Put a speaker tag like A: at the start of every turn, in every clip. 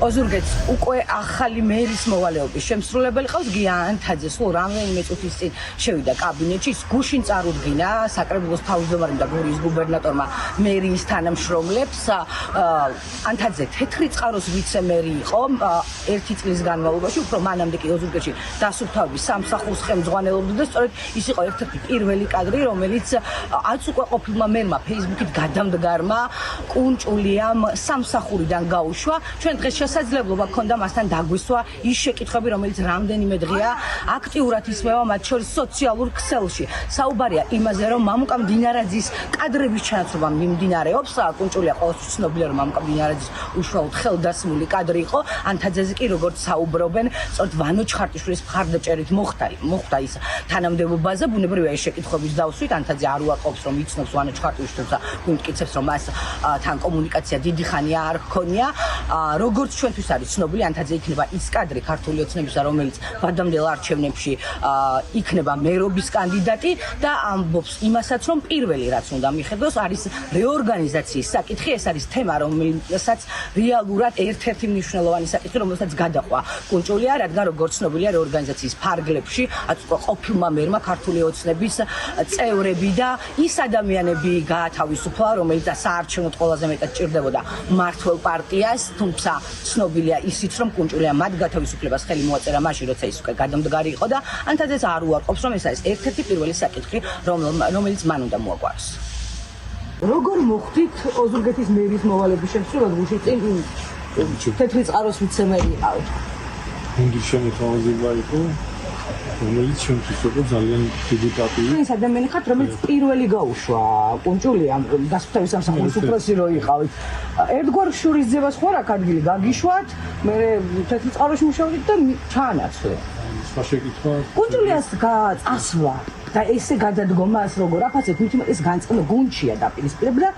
A: ოზურგეთს უკვე ახალი მერის მოვალეობის შემსრულებელი ყავს გია ანთაძე, სულ რამდენიმე წუთის წინ შევიდა კაბინეტში, ის გუშინ წარუდგინა საკრებულოს თავმჯდომარემ და გურიის გუბერნატორმა მერიის თანამშრომლებს. ანთაძე თეთრი წყაროს ვიცე-მერი იყო 1 წლის განმავლობაში, უფრო მანამდე კი ოზურგეთში დასუფთავების სამსახურს ხელმძღვანელობდა და სწორედ ის იყო ერთ-ერთი პირველი კადრი, რომელიც აწუყვაყოფილმა მერმა Facebook-ით გადამდგარმა კუნჭულიამ სამსახურიდან გაუშვა. ჩვენ დღეს შესაძლებლობა ჰქონდა მასთან დაგვისვა ის შეკითხვები, რომელიც რამდენიმე დღეა აქტიურად ისმევა მათ შორის სოციალურ ქსელში. საუბარია იმაზე, რომ მამუკა მდინარაძის კადრების ჩანაცვლება მიმდინარეობს. კუნჭულია ყოველთვის ცნობილია, რომ მამუკა მდინარაძის უშუალოდ ხელდასმული კადრი იყო. ანთაძეზე კი როგორც საუბრობენ, სწორედ ვანო ჩხარტიშვილის მხარდაჭერით მოხდა ის თანამდებობაზე. ბუნებრივია ეს შეკითხვების დავსვით. ანთაძე არ უარყოფს, რომ იცნობს ვანო ჩხარტიშვილს და გვიმტკიცებს, რომ მას თან კომუნიკაცია დიდი ხანია არ ჰქონია. როგორც ჩვენთვის არის ცნობილი, ანთაძე იქნება ის კადრი ქართული ოცნებისა, რომელიც ვადამდელ არჩევნებში იქნება მერობის კანდიდატი და ამბობს იმასაც, რომ პირველი რაც უნდა მიხედოს არის რეორგანიზაციის საკითხი. ეს არის თემა, რომელსაც რეალურად ერთ-ერთი მნიშვნელოვანი საკითხი, რომელსაც გადაყვა კუნჭულია, რადგან როგორც ცნობილია, რეორგანიზაციის ფარგლებში ყოფილმა მერმა ქართული ოცნების წევრები და ის ადამიანები გაათავისუფლა, რომელიც საარჩევნოდ ყველაზე მეტად ჭირდებოდა მართლ პარტიას, თუმცა ცნობილია ისიც, რომ კუნჭულია მათ გათავისუფლებას ხელი მოაწერა მაშინ, როცა ის უკვე გადამდგარი იყო და ანთაძეს არ უარყოფს, რომ ეს არის ერთ-ერთი პირველი საკითხი, რომელიც მან უნდა მოაგვაროს. როგორ მოხდით ოზურგეთის მერის მოვალეობის შემსრულებლად გუშინ წინ თეთრი წყაროს ვიცე-მერი იყავით?
B: გუნდის შემოთავაზება იყო, რომელიც ჩვენთვის იყო ძალიან დიდი პატივი.
A: ის ადამიანი ხართ, რომელიც პირველი გაუშვა კუნჭულიამ დასუფთავების სამსახურის უფროსი რო იყავით. ერთგვარ შურისძებას ხო არ აქვს ადგილი გაგიშვათ, მე თეთრი წყაროში მუშაობდით და ჩაანაცვლე.
B: შეკითხვა
A: კუნჭულიას გაწასვლა და ესე გადადგომა ის როგორ აფასეთ, თუმცა ეს განწყობა გუნდშია დაპირისპირებდა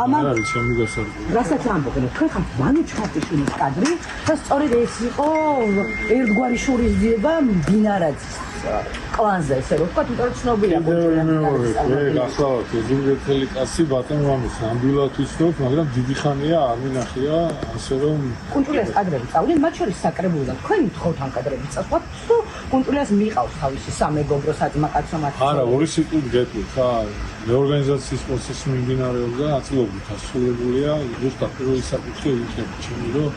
A: ამან
B: არის ჩემი გასარკვევი.
A: რასაც ამბობენ, თქვენ ხართ ვანო ჩხარტიშვილის კადრი და სწორედ ეს იყო ერთგვარი შურისძიება მდინარაძის კლანზე, ესე რომ ვთქვათ, იმიტომ რომ ცნობილია
B: გახლავთ ოზურგეთელი კაცი ბატონ ვანოს ნამდვილად ვიცნობ, მაგრამ დიდი ხანია არ მინახია, ასე რომ
A: კუნჭულიას კადრები წავდნენ, მათ შორის საკრებულოდან თქვენ თხოვთ ამ კადრების წასვლას თუ კუნჭულიას მიყავს თავისი სამეგობრო საძმაკაცო მათ
B: არა, ორი სიტყვით გეტყვით, ხა რეორგანიზაციის პროცესი მიმდინარეობდა, ნაწილობრივ დასრულებულია, ზუსტად პირველი საკითხი იქნება ჩემი, რომ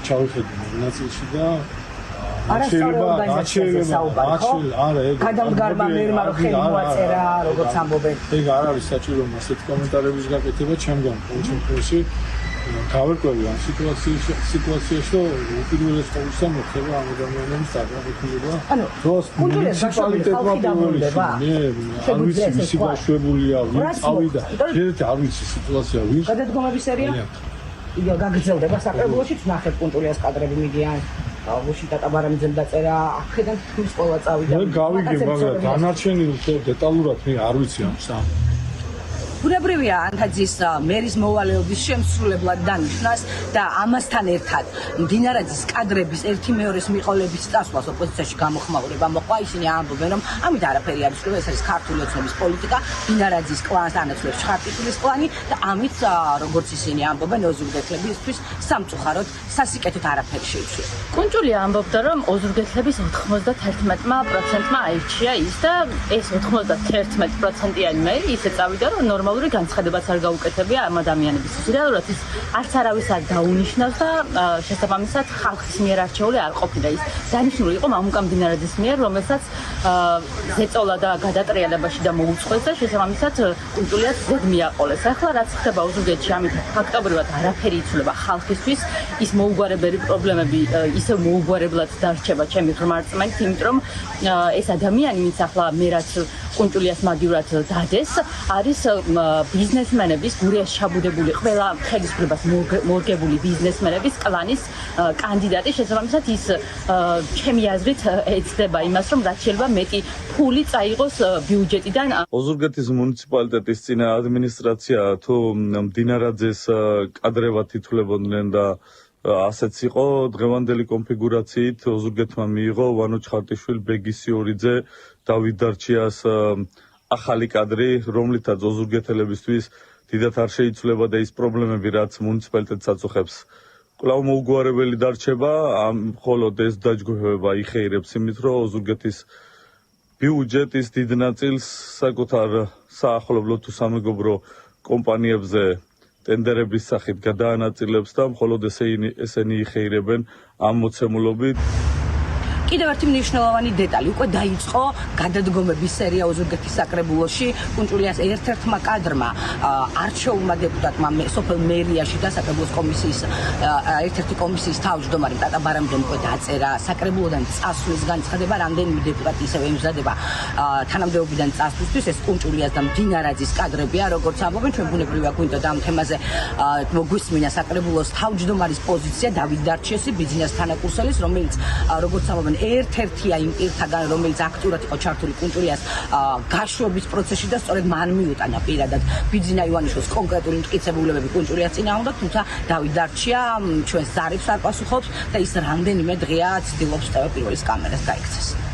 B: ჩავიხედე ნაწილში და
A: გადამდგარმა მერმა რომ ხელი მოაწერა, როგორც ამბობენ.
B: ეგ არ არის საჭირო ასეთ კომენტარების გაკეთება ჩემგან კონცენტრაციაში. გავერკვევი ამ სიტუაციაში, რომ უპირველეს ყოვლისა მოხდება ამ ადამიანების დაგროვება. დროს მუნიციპალიტეტმა პირველი არ ვიცი ვისი გაშვებულია, ვინ წავიდა. ერთ არ ვიცი სიტუაცია ვინ.
A: გადადგომების სერია? იგი გაგრძელდება საკრებულოში, ნახეთ კუნჭულიას კადრები მიდიან. აუში დატაბარამიძემ დაწერა, აქედან თითქმის ყველა წავიდა.
B: მე გავიგე, მაგრამ დანარჩენი უფრო დეტალურად მე არ ვიცი ამ სამ.
A: ბუნებრივია ანთაძის მერის მოვალეობის შემსრულებლად დანიშნას და ამასთან ერთად მდინარაძის კადრების ერთი მეორეს მიყოლების წასვლას ოპოზიციაში გამოხმაურება მოყვა. ისინი ამბობენ, რომ ამით არაფერი არ იშლება, ეს არის ქართული ოცნების პოლიტიკა, მდინარაძის კლანს ანაცვლებს ჩხარტიშვილის კლანი და ამით, როგორც ისინი ამბობენ, ოზურგეთლებისთვის სამწუხაროდ სასიკეთოდ არაფერი შეიცვლება.
C: კუნჭულია ამბობდა, რომ ოზურგეთლების 91%-მა აირჩია ის და ეს 91%-იანი მერი ისე წავიდა, რომ ნორმალური განცხადებაც არ გაუკეთებია ამ ადამიანების. რეალურად ის არც არავის არ დაუნიშნავს და შესაბამისად ხალხის მიერ არჩეული არ ყოფილა. ის დანიშნული იყო მამუკა მდინარაძის მიერ, რომელსაც ზეწოლა და გადატრიალებაში და მოუწყვეს და შესაბამისად კუნჭულიას ზედ მიაყოლეს. ახლა რაც ხდება ოზურგეთში, ამით ფაქტობრივად არაფერი იცვლება ხალხისთვის. ის მოუგვარებელი პრობლემები ისევ მოუგვარებლად დარჩება ჩემი ღრმარწმენით, იმიტომ რომ ეს ადამიანი, ვინც ახლა მე რაც კუნჭულიას მაგივრად დადეს, არის ბიზნესმენების, გურიაში ჩაბუდებული ყველა ხელისუფლებას მორგებული ბიზნესმენების კლანის კანდიდატი. შესაბამისად ის ჩემი აზრით ეცდება იმას, რომ რაც შეიძლება მეტი ფული წაიღოს ბიუჯეტიდან.
D: ოზურგეთის მუნიციპალიტეტის წინა ადმინისტრაცია თუ მდინარაძეს კადრებად ითვლებოდნენ და ასეც იყო დღევანდელი კონფიგურაციით ოზურგეთმა მიიღო ვანო ჩხარტიშვილი, ბეგი სიორიძე, დავით დარჩიას ახალი კადრი, რომლითაც ოზურგეთელებისთვის დიდათ არ შეიცვლება და ის პრობლემები, რაც მუნიციპალიტეტს აწუხებს კვლავ მოუგვარებელი დარჩება, მხოლოდ ეს დაჯგუფება იხეირებს იმით, რომ ოზურგეთის ბიუჯეტის დიდ ნაწილს საკუთარ საახლობლო თუ სამეგობრო კომპანიებზე ტენდერების სახით გადაანაწილებს და მხოლოდ ესენი იხეირებენ ამ მოცემულობით.
A: კიდევ ერთი მნიშვნელოვანი დეტალი, უკვე დაიწყო გადადგომების სერია ოზურგეთის საკრებულოში. კუნჭულიას ერთ-ერთმა კადრმა, არჩეულმა დეპუტატმა სოფელ მერიაში და საკრებულოს კომისიის ერთ-ერთი კომისიის თავმჯდომარე ტატა ბარამჯემ უკვე დაწერა საკრებულოდან წასვლის განცხადება, რამდენიმე დეპუტატი ისევ ემზადება თანამდებობიდან წასვლისთვის. ეს კუნჭულიას და მდინარაძის კადრებია, როგორც ამბობენ, ჩვენ ბუნებრივია გვინდოდა ამ თემაზე მოგვისმინა საკრებულოს თავმჯდომარის პოზიცია დავით დარჩიესი, ბიზნეს თანაკურსელის, რომელიც როგორც ამბობენ ერთ-ერთია იმ პირთაგან, რომელიც აქტიურად იყო ჩართული კუნჭულიას გაშვების პროცესში და სწორედ მან მიუტანა პირადად ბიძინა ივანიშვილის კონკრეტული მტკიცებულებები კუნჭულიას წინააღმდეგ, თუმცა დავით დარჩია ჩვენს ზარებს არ პასუხობს და ის რამდენიმე დღეა ცდილობს TV პირველის კამერას გაიქცეს.